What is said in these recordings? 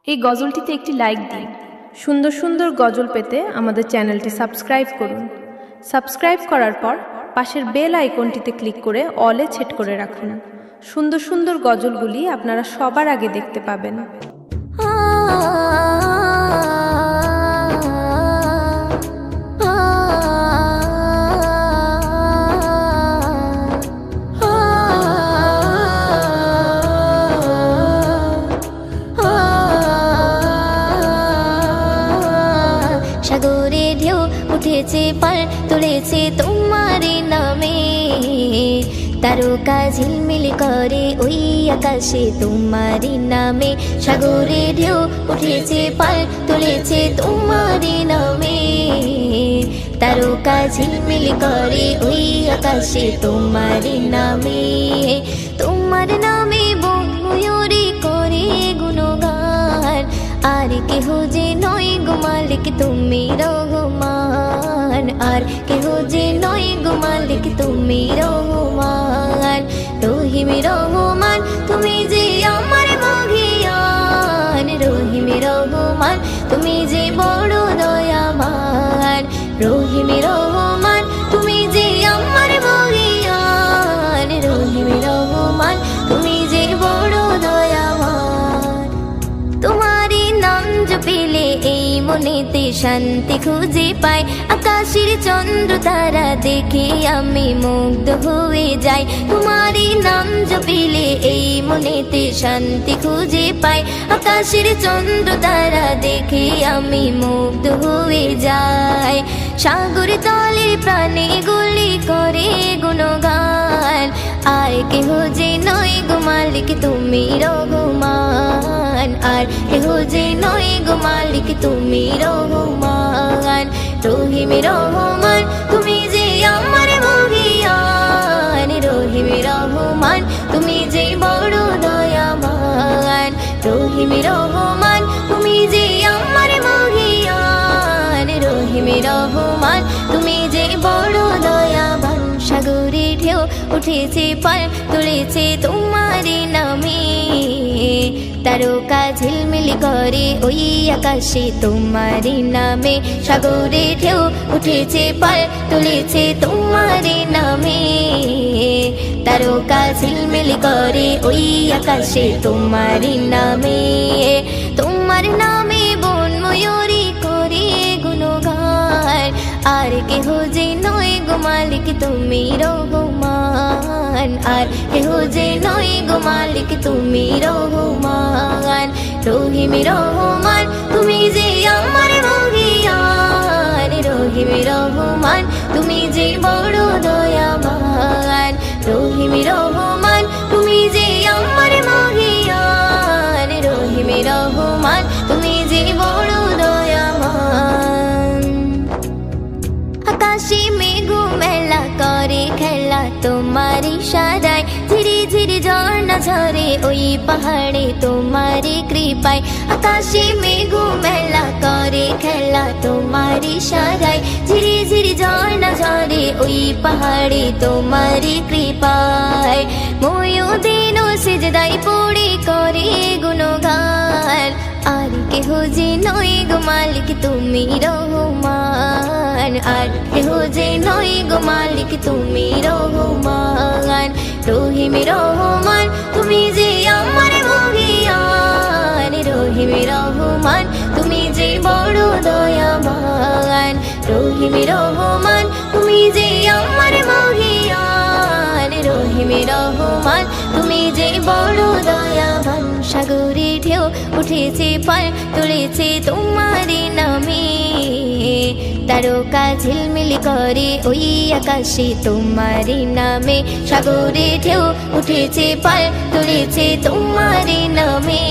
এই গজলটিতে একটি লাইক দিন। সুন্দর সুন্দর গজল পেতে আমাদের চ্যানেলটি সাবস্ক্রাইব করুন। সাবস্ক্রাইব করার পর পাশের বেল আইকনটিতে ক্লিক করে অলে সেট করে রাখুন। সুন্দর সুন্দর গজলগুলি আপনারা সবার আগে দেখতে পাবেন। সাগরে ঢেউ উঠেছে পার তুলেছে তোমার নামে, তারকা ঝিলমিল করে ওই আকাশে তোমার নামে। সাগরে ঢেউ উঠেছে পার তুলেছে তোমার নামে, তারকা ঝিলমিল করে ওই আকাশে তোমার নামে। তোমার নামে বন ময়ূরী করে গুণগান, আর কেহ যে নয় গো মালিক তুমি রহমান, আর কেহ যে নয় গো মালিক তুমি রহমান। রহিম রহমান তুমি যে আমার মহিয়ান, রহিম রহমান তুমি যে বড় দয়াবান। রহিম রহমান তুমি যে আমার মহিয়ান, রহিম রহমান তুমি যে বড় দয়াবান। তোমারই নাম জপিলে এই মনেতে শান্তি খুঁজে পাই, আকাশের চন্দ্র তারা দেখে আমি মুগ্ধ হয়ে যাই। তোমারই নাম জপিলে এই মনেতে শান্তি খুঁজে পাই, আকাশের চন্দ্র তারা দেখে আমি মুগ্ধ হয়ে যাই। সাগর তলে প্রাণে গুলি করে গুণগান, আর কেহ যে নয় গো মালিক তুমি রহমান, আর কেহ যে নয় গো মালিক তুমি রহমান। রহিম রহমান তুমি যে আমার মহিয়ান, রহিম রহমান তুমি যে বড় দয়াবান। রহিম রহমান তুমি যে আমার মহিয়ান, রহিম রহমান তুমি যে বড় দয়াবান। সাগরে ঢেউ উঠেছে পার তুলেছে তোমার নামে, তারকা ঝিলমিল করে ওই আকাশে তোমার নামে। সাগরে ঢেউ উঠেছে পার তুলেছে তোমার নামে, তারকা ঝিলমিল করে ওই আকাশে তোমার নামে। তোমার নামে বন ময়ূরী করে গুণগান, আর কেহ যে নয় গো মালিক তুমি রহমান, আর কেহ যে নয় গো মালিক তুমি রহমান। রহিম রহমান তুমি যে আমার মহিয়ান, রহিম রহমান তুমি যে বড় দয়াবান। রহিম রহমান তুমি যে আমার মহিয়ান, রহিম রহমান তুমি যে বড় দয়াবান। আকাশে মেঘ মেলা করে খেলা তোমার ইশারায়, ধীরে ধীরে ঝর্ণা ঝরে ওই পাহাড়ে তোমার কৃপায়। আকাশে মেঘ মেলা করে খেলা তোমার ইশারায়, ধীরে ধীরে ঝর্ণা ঝরে ওই পাহাড়ে তোমার কৃপায়। ময়ূদিন সিজদায় পড়ে করে গুণগান, আর কেহ যে নয় গো মালিক তুমি রহমান, আর কেহ যে নয় গো মালিক তুমি রহমান। রহিম রহমান তুমি যে আমার মহিয়ান, রহিম রহমান তুমি যে বড় দয়াবান। রহিম রহমান তুমি যে আমার মহিয়ান, রহিম রহমান তুমি যে বড় দয়াবান। সাগরে ঢেউ উঠেছে পার তুলেছে তোমার নামে, তারকা ঝিলমিল করে ওই আকাশে তোমার নামে। সাগরে ঢেউ উঠেছে পার তুলেছে তোমার নামে,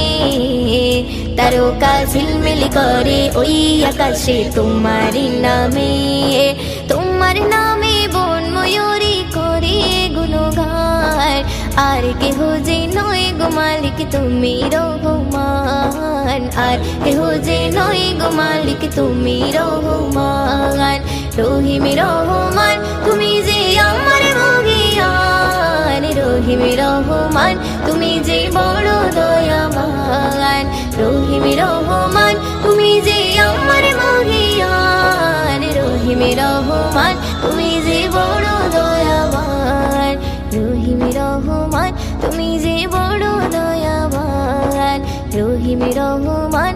তারকা ঝিলমিল করে ওই আকাশে তোমার নামে। তোমার নামে বন ময়ূরী করে গুণগান, আর কেহ যে নয় গো মালিক তুমি রহমান, আর কেহ যে নয় গো মালিক তুমি রহমান। রহিম রহমান তুমি যে আমার মহিয়ান, রহিম রহমান তুমি যে বড় দয়াবান। রহিম রহমান তুমি যে বড় দয়াবান, রহিম রহমান তুমি যে বড় দয়াবান, রহিম রহমান